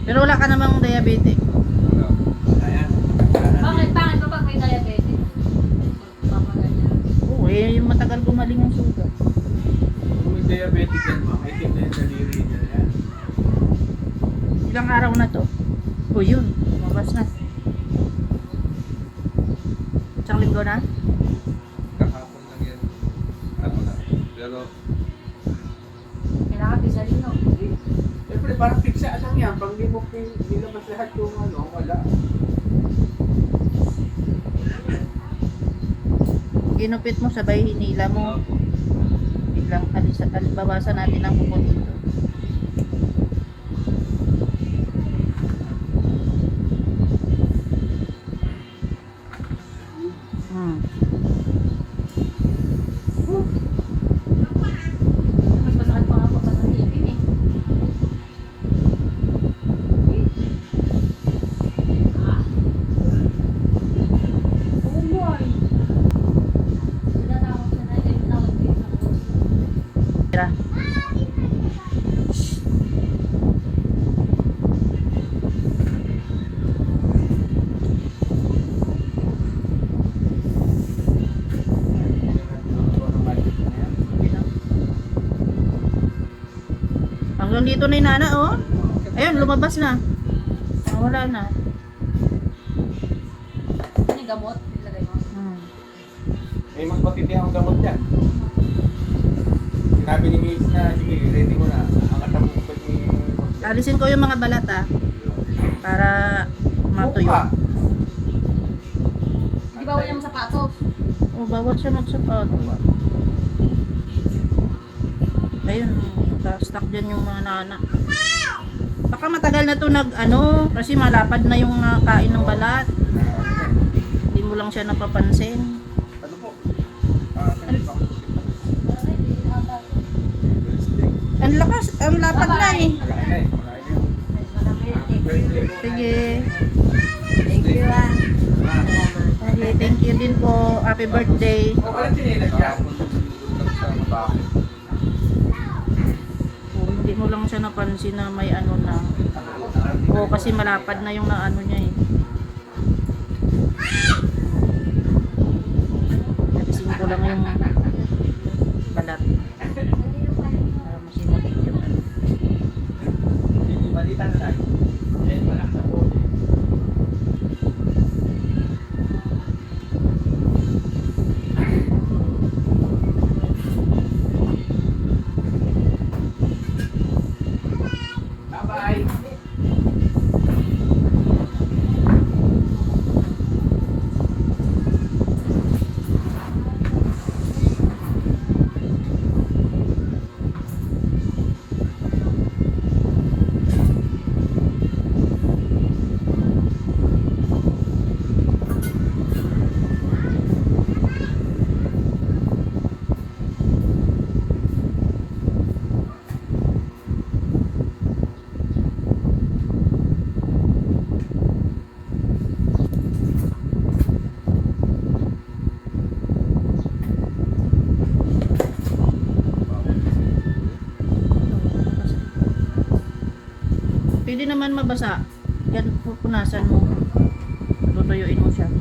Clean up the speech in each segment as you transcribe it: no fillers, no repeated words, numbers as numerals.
Pero wala ka namang diabetic. Ayan. Bakit? Bakit ba pag may diabetes? Papaganyan. Oo, yung matagal gumaling ang sugat. Kung may diabetic yan, ma'am, itim na yung daliri niya. Yan. Ilang araw na to? O yun, lumabas na. Isang linggo na? Kahapon lang yan. Ano na. Pero, Kailangan bisalin, no? Siyempre, parang piksa lang yan. Pag di mo nilabas lahat yung ano, wala. Ginupit mo, sabay hinila mo. ako. Biglang bawasan natin ang kuko dito. Hmm. Mas masakit pa nga pag masakipin eh. Oh boy! Tinatawag sa na yung tawag dito. Tira. Hanggang dito na yung nana, oh. Ayun, lumabas na. Wala na. Ano yung gamot? Ilagay mo. Hmm. Eh, mas matindi ang gamot yan. Sinabi ni Miss na, sige, ready mo na. Ang atang mo pa ni... Alisin ko yung mga balat, ah. Para matuyo. Buka. Di ba walang sapatos? Oh, bawal siya magsapot. Ayun, stuck dyan yung mga nana. Baka matagal na to kasi malapad na yung kain ng balat. Hindi mo lang siya napapansin. Ano po? Ang lakas, ang lapad na eh. Malaki na eh. Malaki na yun. Sige. Thank you, ah. Okay, thank you din po. Happy birthday. O, walang sinilas yan. Kahapon lang sa mabakit. Oh, hindi mo lang siya napansin na may ano na. Oo, kasi malapad na yung naano niya eh. Alisin ko lang yung balat. Para masinulid yung ano. Balita na tayo. Eh, wala na po. Bye-bye. Pwede naman mabasa. Yan, pupunasan mo. Tutuyuin mo siya.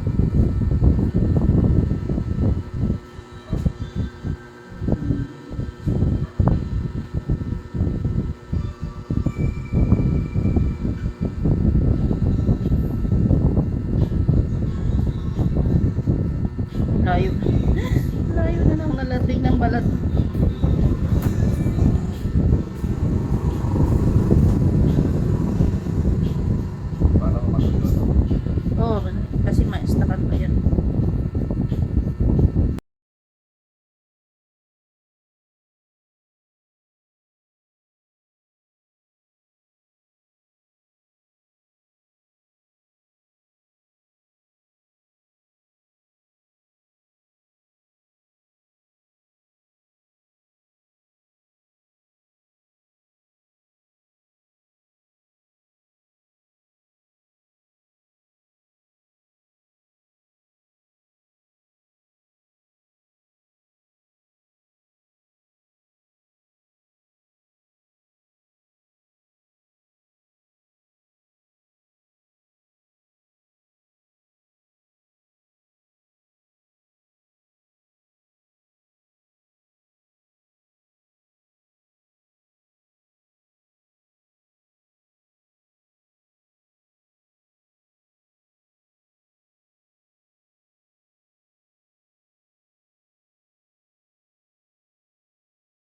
Layo. Layo na lang nalating ng balat.